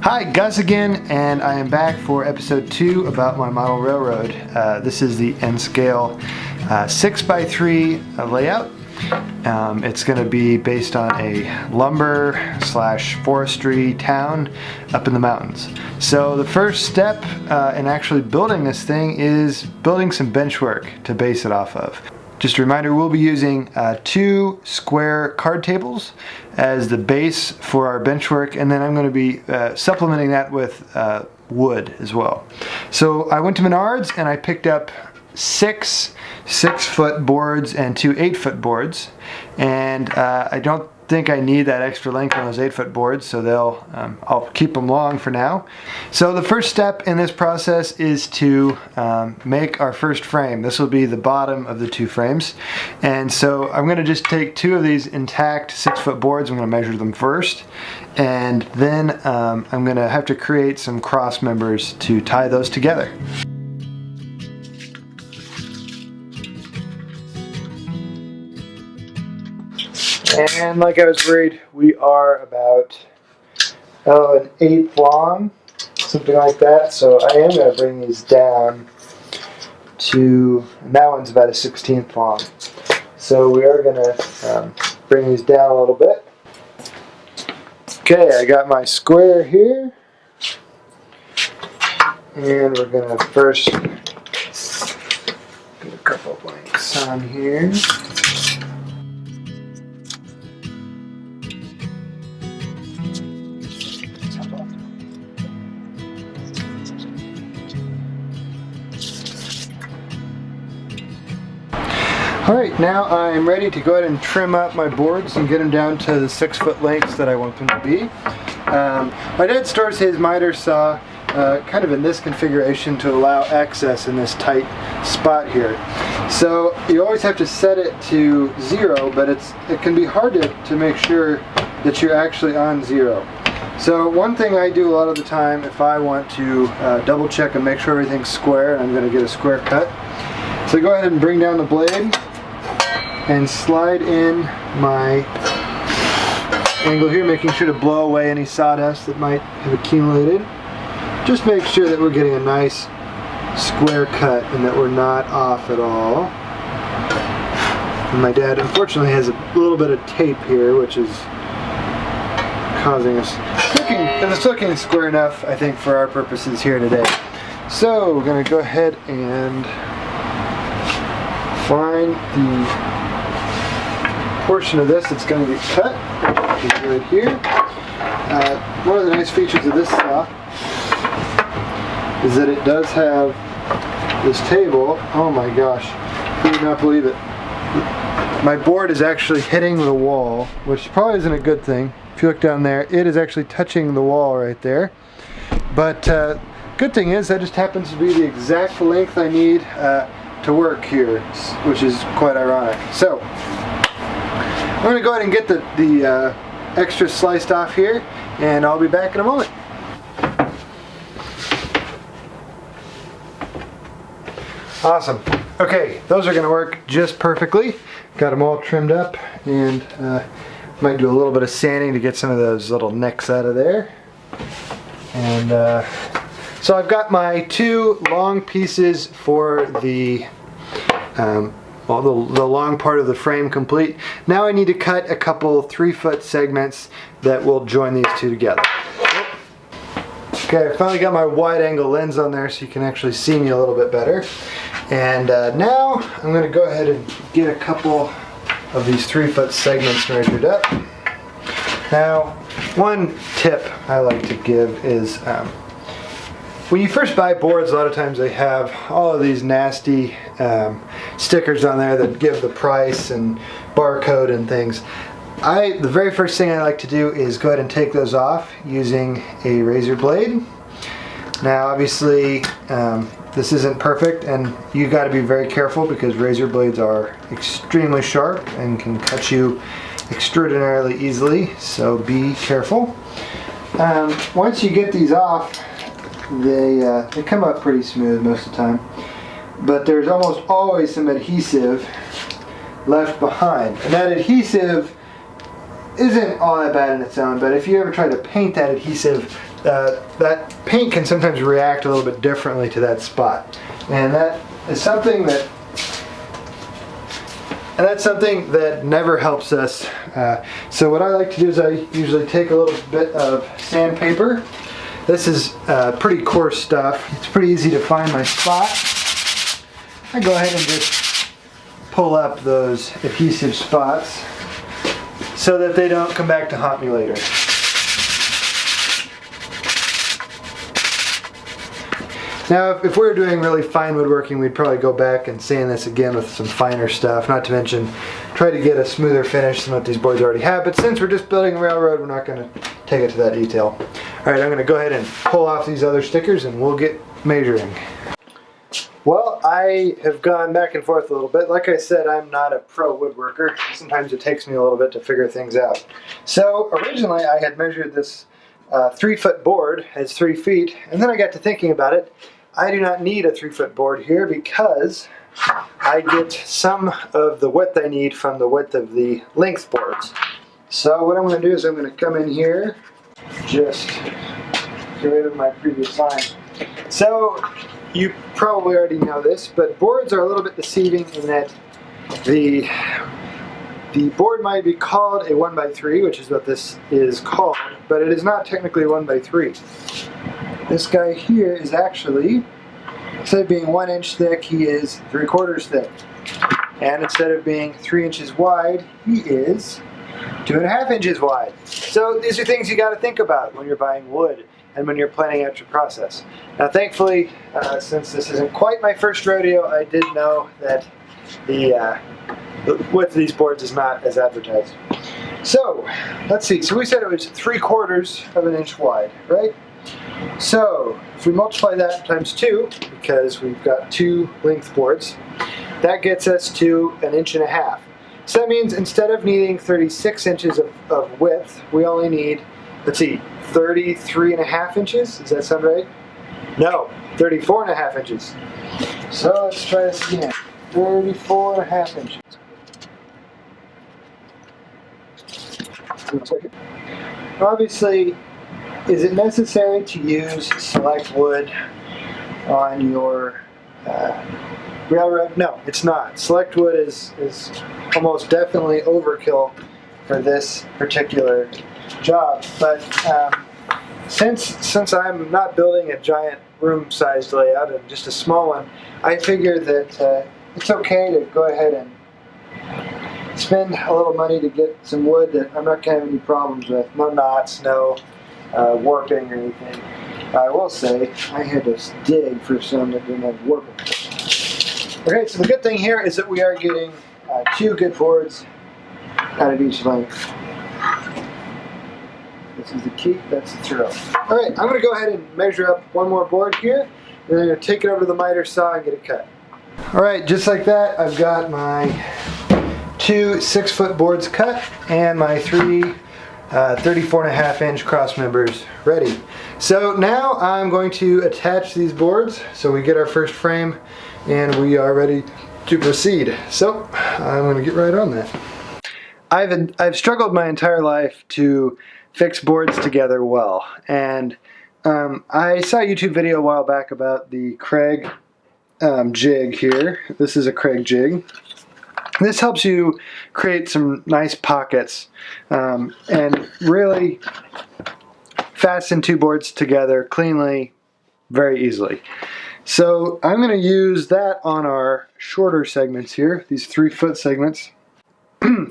Hi, Gus again, and I am back for episode 2 about my model railroad. This is the N-scale 6x3 layout. It's going to be based on a lumber / forestry town up in the mountains. So the first step in actually building this thing is building some benchwork to base it off of. Just a reminder, we'll be using 2 square card tables as the base for our benchwork, and then I'm going to be supplementing that with wood as well. So I went to Menards and I picked up 6 6-foot boards and 2 8-foot boards, and I don't think I need that extra length on those 8-foot boards, so I'll keep them long for now. So the first step in this process is to make our first frame. This will be the bottom of the 2 frames, and so I'm going to just take 2 of these intact 6-foot boards. I'm going to measure them first, and then I'm going to have to create some cross members to tie those together. And like I was worried, we are about an 1/8 long, something like that. So I am going to bring these down to, and that one's about a 1/16 long. So we are going to bring these down a little bit. Okay, I got my square here, and we're going to first get a couple blanks on here. Alright, now I'm ready to go ahead and trim up my boards and get them down to the 6-foot lengths that I want them to be. My dad stores his miter saw kind of in this configuration to allow access in this tight spot here. So you always have to set it to 0, but it can be hard to make sure that you're actually on 0. So one thing I do a lot of the time if I want to double check and make sure everything's square, and I'm going to get a square cut. So go ahead and bring down the blade and slide in my angle here, making sure to blow away any sawdust that might have accumulated. Just make sure that we're getting a nice square cut and that we're not off at all. And my dad unfortunately has a little bit of tape here, which is causing us it's looking square enough, I think, for our purposes here today. So we're going to go ahead and find the portion of this that's going to get cut, which is right here. One of the nice features of this saw is that it does have this table. Oh my gosh, you would not believe it. My board is actually hitting the wall, which probably isn't a good thing. If you look down there, it is actually touching the wall right there. But good thing is that just happens to be the exact length I need to work here, which is quite ironic. So I'm going to go ahead and get the extra sliced off here, and I'll be back in a moment. Awesome. Okay, those are going to work just perfectly. Got them all trimmed up, and might do a little bit of sanding to get some of those little nicks out of there. And so I've got my 2 long pieces for the the long part of the frame complete. Now I need to cut a couple 3-foot segments that will join these 2 together. Okay, I finally got my wide angle lens on there so you can actually see me a little bit better. And now I'm going to go ahead and get a couple of these 3-foot segments measured up. Now, one tip I like to give is when you first buy boards, a lot of times they have all of these nasty stickers on there that give the price and barcode and things. The very first thing I like to do is go ahead and take those off using a razor blade. Now obviously this isn't perfect, and you got to be very careful because razor blades are extremely sharp and can cut you extraordinarily easily, so be careful. Once you get these off, they come up pretty smooth most of the time, but there's almost always some adhesive left behind, and that adhesive isn't all that bad in its own, but if you ever try to paint that adhesive, that paint can sometimes react a little bit differently to that spot. And that is something that never helps us. So what I like to do is I usually take a little bit of sandpaper. This is pretty coarse stuff. It's pretty easy to find my spot. I go ahead and just pull up those adhesive spots so that they don't come back to haunt me later. Now, if we were doing really fine woodworking, we'd probably go back and sand this again with some finer stuff, not to mention try to get a smoother finish than what these boards already have. But since we're just building a railroad, we're not going to take it to that detail. All right, I'm going to go ahead and pull off these other stickers and we'll get measuring. Well, I have gone back and forth a little bit. Like I said, I'm not a pro woodworker. Sometimes it takes me a little bit to figure things out. So originally I had measured this 3-foot board as 3 feet, and then I got to thinking about it. I do not need a 3-foot board here because I get some of the width I need from the width of the length boards. So what I'm going to do is I'm going to come in here, just get rid of my previous line. So you probably already know this, but boards are a little bit deceiving in that the board might be called a 1x3, which is what this is called, but it is not technically 1x3. This guy here is actually, instead of being 1 inch thick, he is 3/4 thick. And instead of being 3 inches wide, he is 2.5 inches wide. So these are things you got to think about when you're buying wood and when you're planning out your process. Now thankfully, since this isn't quite my first rodeo, I did know that the width of these boards is not as advertised. So let's see, so we said it was 3/4 of an inch wide, right? So if we multiply that times 2, because we've got 2 length boards, that gets us to 1.5 inches. So that means instead of needing 36 inches of width, we only need, let's see, 33.5 inches? Does that sound right? No, 34.5 inches. So let's try this again. 34.5 inches. Obviously, is it necessary to use select wood on your railroad? No, it's not. Select wood is almost definitely overkill for this particular job. But since I'm not building a giant room-sized layout and just a small one, I figure that it's okay to go ahead and spend a little money to get some wood that I'm not going to have any problems with. No knots, no warping or anything. I will say I had to dig for some that didn't have warping. Okay, so the good thing here is that we are getting 2 good boards out of each length. This is the keep, that's the throw. Alright, I'm going to go ahead and measure up one more board here, and then I'm going to take it over to the miter saw and get it cut. Alright, just like that, I've got my 2 6-foot boards cut and my 3 34.5 inch cross members ready. So now I'm going to attach these boards so we get our first frame and we are ready to proceed. So I'm going to get right on that. I've struggled my entire life to fix boards together well, and I saw a YouTube video a while back about the Kreg jig here. This is a Kreg jig. This helps you create some nice pockets and really fasten 2 boards together cleanly, very easily. So I'm going to use that on our shorter segments here, these 3-foot segments.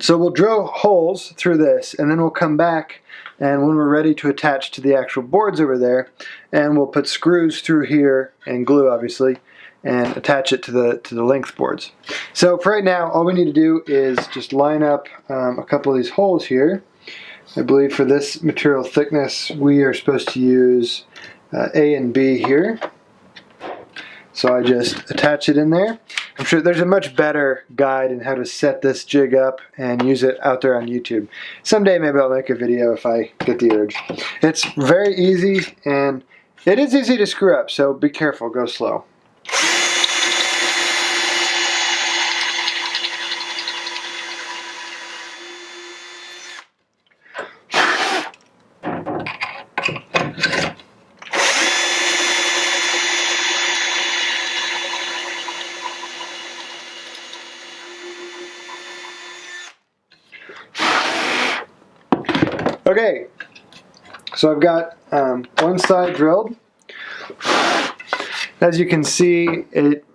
So we'll drill holes through this, and then we'll come back, and when we're ready to attach to the actual boards over there, and we'll put screws through here and glue obviously, and attach it to the length boards. So for right now, all we need to do is just line up a couple of these holes here. I believe for this material thickness, we are supposed to use A and B here. So I just attach it in there. I'm sure there's a much better guide in how to set this jig up and use it out there on YouTube. Someday maybe I'll make a video if I get the urge. It's very easy, and it is easy to screw up, so be careful, go slow. Okay, so I've got one side drilled. As you can see, it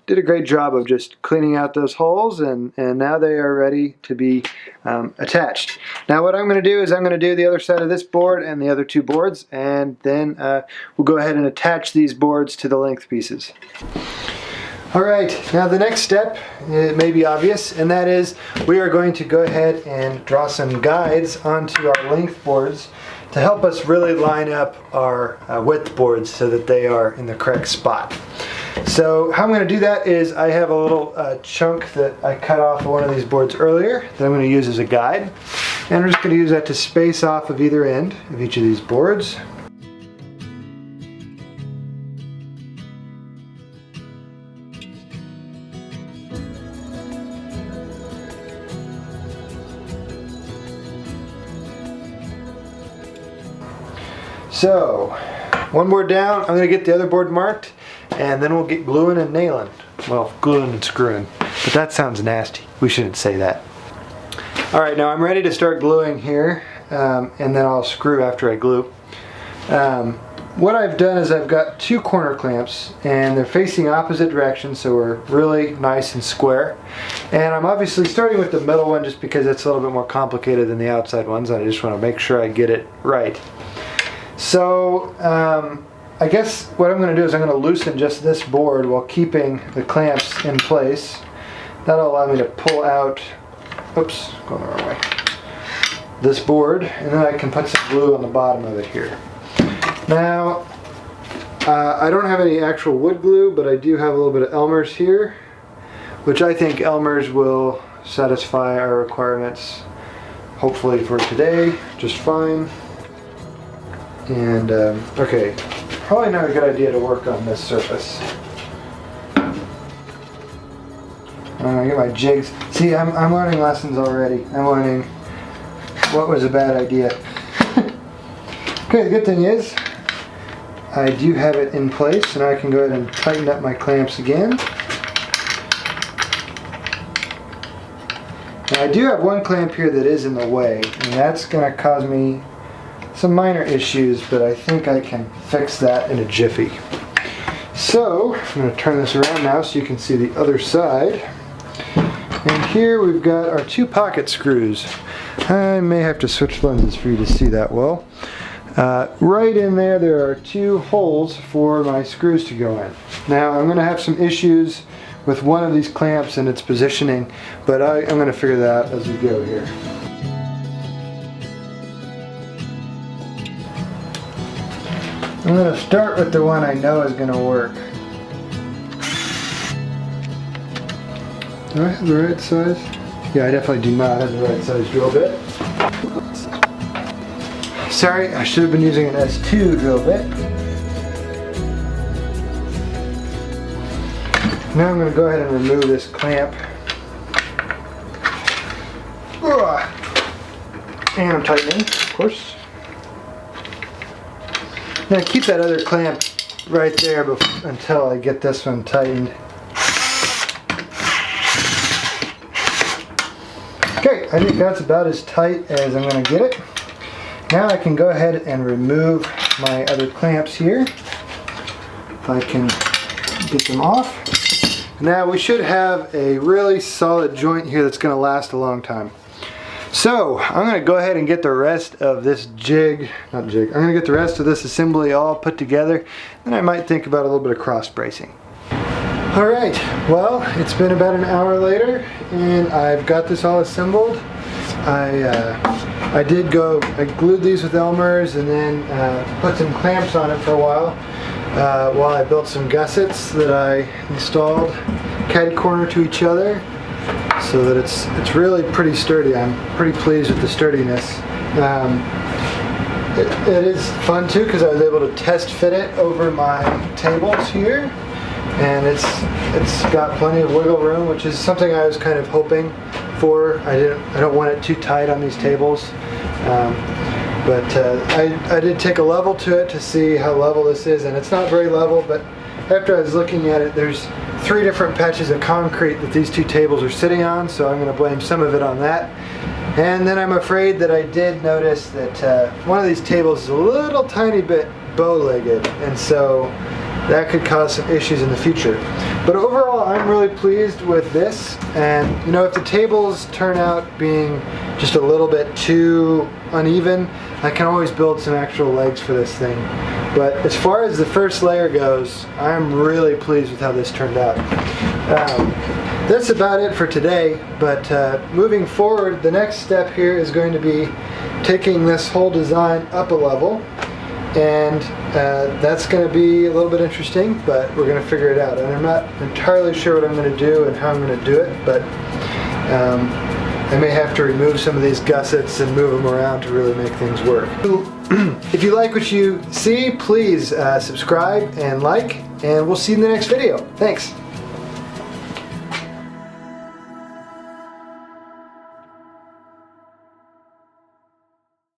did a great job of just cleaning out those holes, and now they are ready to be attached. Now what I'm going to do is I'm going to do the other side of this board and the other two boards, and then we'll go ahead and attach these boards to the length pieces. Alright, now the next step, it may be obvious, and that is we are going to go ahead and draw some guides onto our length boards to help us really line up our width boards so that they are in the correct spot. So how I'm going to do that is I have a little chunk that I cut off of one of these boards earlier that I'm going to use as a guide, and I'm just going to use that to space off of either end of each of these boards. So, one board down, I'm going to get the other board marked, and then we'll get gluing and nailing. Well, gluing and screwing, but that sounds nasty. We shouldn't say that. Alright, now I'm ready to start gluing here, and then I'll screw after I glue. What I've done is I've got two corner clamps, and they're facing opposite directions, so we're really nice and square. And I'm obviously starting with the middle one just because it's a little bit more complicated than the outside ones, and I just want to make sure I get it right. So I guess what I'm going to do is I'm going to loosen just this board while keeping the clamps in place. That'll allow me to pull out, oops, going the wrong way, this board, and then I can put some glue on the bottom of it here. Now, I don't have any actual wood glue, but I do have a little bit of Elmer's here, which I think Elmer's will satisfy our requirements, hopefully for today, just fine. And, okay, probably not a good idea to work on this surface. I'm gonna get my jigs. See, I'm learning lessons already. I'm learning what was a bad idea. Okay, the good thing is, I do have it in place, and I can go ahead and tighten up my clamps again. Now I do have one clamp here that is in the way, and that's gonna cause me some minor issues, but I think I can fix that in a jiffy. So, I'm going to turn this around now so you can see the other side. And here we've got our two pocket screws. I may have to switch lenses for you to see that well. Right in there are two holes for my screws to go in. Now, I'm going to have some issues with one of these clamps and its positioning, but I'm going to figure that out as we go here. I'm going to start with the one I know is going to work. Do I have the right size? Yeah, I definitely do not have the right size drill bit. Sorry, I should have been using an S2 drill bit. Now I'm going to go ahead and remove this clamp. And I'm tightening, of course. Now keep that other clamp right there until I get this one tightened. Okay, I think that's about as tight as I'm going to get it. Now I can go ahead and remove my other clamps here. If I can get them off. Now we should have a really solid joint here that's going to last a long time. So, I'm going to go ahead and get the rest of this I'm going to get the rest of this assembly all put together, and I might think about a little bit of cross bracing. Alright, well, it's been about an hour later, and I've got this all assembled. I glued these with Elmer's, and then put some clamps on it for a while I built some gussets that I installed catty corner to each other, so that it's really pretty sturdy. I'm pretty pleased with the sturdiness. It is fun too because I was able to test fit it over my tables here, and it's got plenty of wiggle room, which is something I was kind of hoping for. I don't want it too tight on these tables, but I did take a level to it to see how level this is, and it's not very level, but after I was looking at it, there's 3 different patches of concrete that these 2 tables are sitting on, so I'm going to blame some of it on that. And then I'm afraid that I did notice that one of these tables is a little tiny bit bow-legged, and so that could cause some issues in the future. But overall, I'm really pleased with this, and you know, if the tables turn out being just a little bit too uneven, I can always build some actual legs for this thing. But as far as the first layer goes, I'm really pleased with how this turned out. That's about it for today, but moving forward, the next step here is going to be taking this whole design up a level, and that's going to be a little bit interesting, but we're going to figure it out. And I'm not entirely sure what I'm going to do and how I'm going to do it, but I may have to remove some of these gussets and move them around to really make things work. If you like what you see, please subscribe and like, and we'll see you in the next video. Thanks.